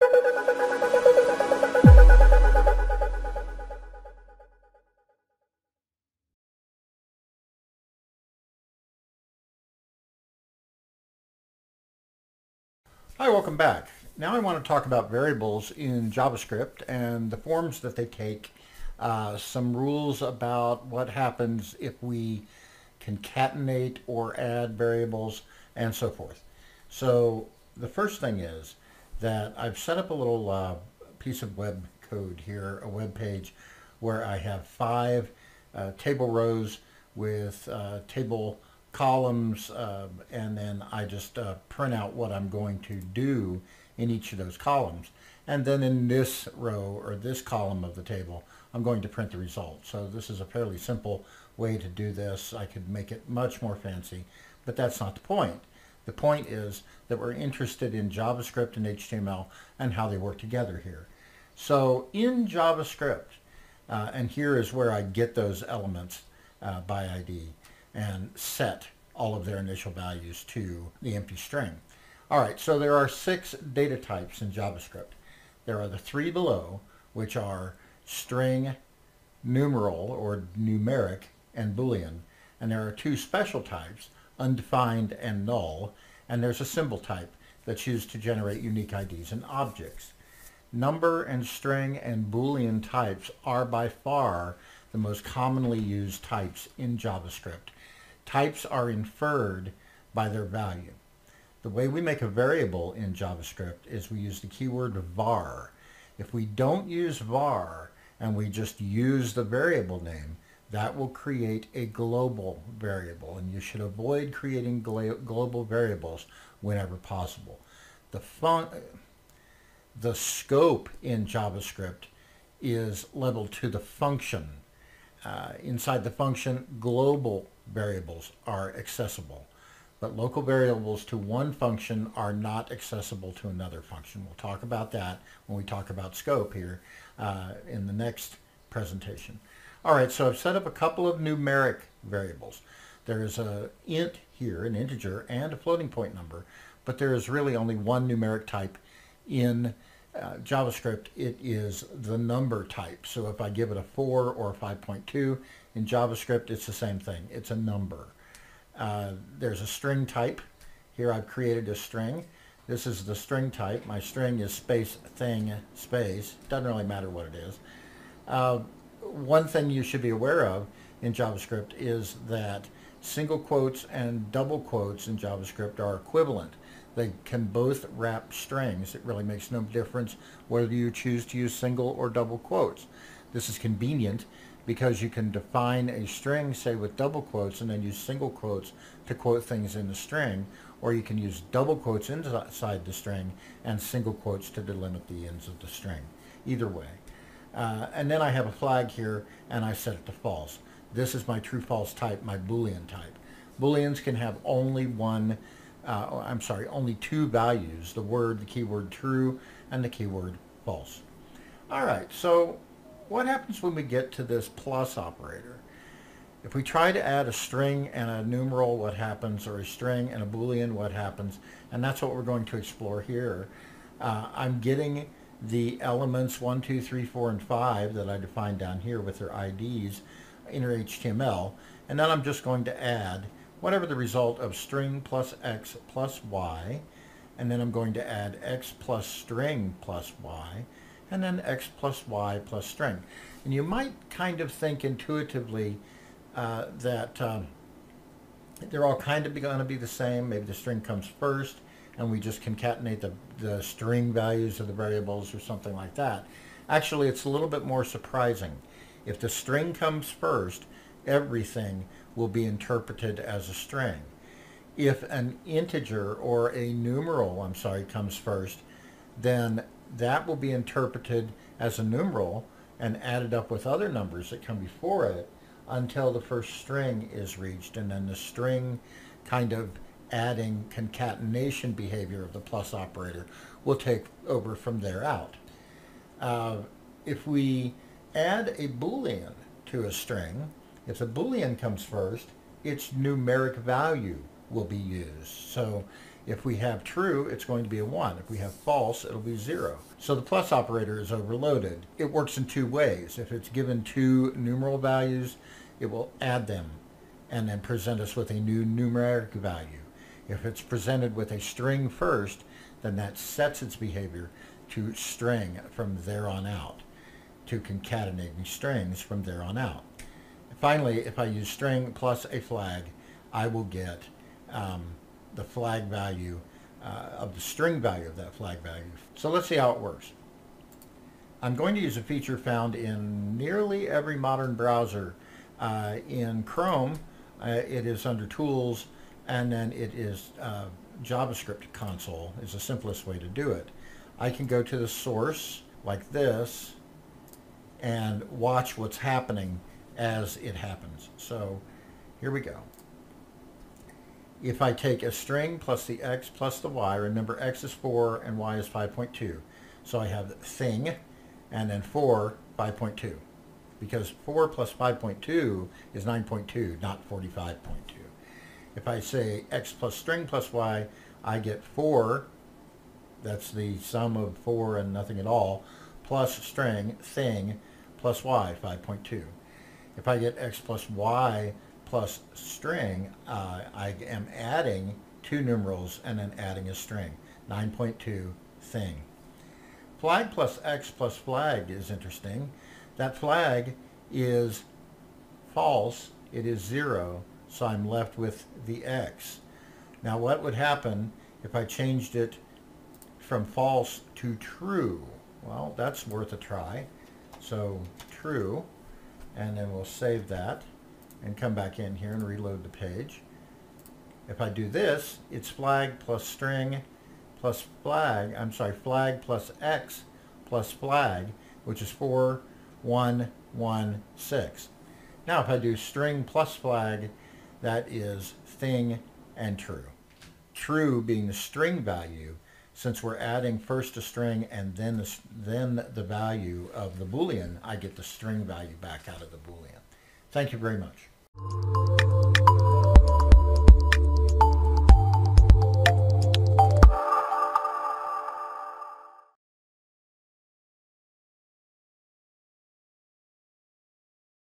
Hi, welcome back. Now I want to talk about variables in JavaScript and the forms that they take, some rules about what happens if we concatenate or add variables, and so forth. So the first thing is that I've set up a little piece of web code here, a web page, where I have 5 table rows with table columns, and then I just print out what I'm going to do in each of those columns. And then in this row or this column of the table, I'm going to print the result. So this is a fairly simple way to do this. I could make it much more fancy, but that's not the point. The point is that we're interested in JavaScript and HTML and how they work together here. So in JavaScript, and here is where I get those elements by ID and set all of their initial values to the empty string. All right, so there are 6 data types in JavaScript. There are the 3 below, which are string, numeral or numeric, and Boolean. And there are 2 special types, undefined and null, and there's a symbol type that's used to generate unique IDs and objects. Number and string and Boolean types are by far the most commonly used types in JavaScript. Types are inferred by their value. The way we make a variable in JavaScript is we use the keyword var. If we don't use var and we just use the variable name, that will create a global variable, and you should avoid creating global variables whenever possible. The scope in JavaScript is leveled to the function. Inside the function, global variables are accessible, but local variables to one function are not accessible to another function. We'll talk about that when we talk about scope here in the next presentation. All right, so I've set up a couple of numeric variables. There's an int here, an integer, and a floating point number, but there is really only one numeric type in JavaScript. It is the number type. So if I give it a 4 or a 5.2, in JavaScript it's the same thing. It's a number. There's a string type. Here I've created a string. This is the string type. My string is space thing space. Doesn't really matter what it is. One thing you should be aware of in JavaScript is that single quotes and double quotes in JavaScript are equivalent. They can both wrap strings. It really makes no difference whether you choose to use single or double quotes. This is convenient because you can define a string, say, with double quotes and then use single quotes to quote things in the string, or you can use double quotes inside the string and single quotes to delimit the ends of the string. Either way. And then I have a flag here and I set it to false. This is my true-false type, my Boolean type. Booleans can have only only 2 values, the keyword true and the keyword false. All right, so what happens when we get to this plus operator? If we try to add a string and a numeral, what happens, or a string and a Boolean, what happens? And that's what we're going to explore here. I'm getting the elements 1, 2, 3, 4, and 5 that I defined down here with their IDs in our HTML, and then I'm just going to add whatever the result of string plus x plus y, and then I'm going to add x plus string plus y, and then x plus y plus string. And you might kind of think intuitively that they're all kind of going to be the same. Maybe the string comes first and we just concatenate the string values of the variables or something like that. Actually, it's a little bit more surprising. If the string comes first, everything will be interpreted as a string. If an integer or a numeral, comes first, then that will be interpreted as a numeral and added up with other numbers that come before it until the first string is reached, and then the string kind of adding concatenation behavior of the plus operator will take over from there out. If we add a Boolean to a string, if the Boolean comes first, its numeric value will be used. So If we have true, it's going to be a 1. If we have false, it'll be 0. So the plus operator is overloaded. It works in two ways. If it's given two numeral values, it will add them and then present us with a new numeric value. If it's presented with a string first, then that sets its behavior to string from there on out, to concatenating strings from there on out. Finally, if I use string plus a flag, I will get the flag value of the string value of that flag value. So let's see how it works. I'm going to use a feature found in nearly every modern browser. In Chrome, it is under Tools, and then it is JavaScript console is the simplest way to do it. I can go to the source like this and watch what's happening as it happens. So here we go. If I take a string plus the x plus the y, remember x is 4 and y is 5.2. So I have thing and then 4, 5.2. Because 4 plus 5.2 is 9.2, not 45.2. If I say x plus string plus y, I get 4, that's the sum of 4 and nothing at all, plus string, thing, plus y, 5.2. If I get x plus y plus string, I am adding two numerals and then adding a string, 9.2, thing. Flag plus x plus flag is interesting. That flag is false, it is 0, so I'm left with the x. Now what would happen if I changed it from false to true? Well, that's worth a try. So true, and then we'll save that and come back in here and reload the page. If I do this, it's flag plus string plus flag, flag plus x plus flag, which is 4, 1, 1, 6. Now if I do string plus flag, that is thing and true. True being the string value, since we're adding first a string and then the value of the Boolean, I get the string value back out of the Boolean. Thank you very much.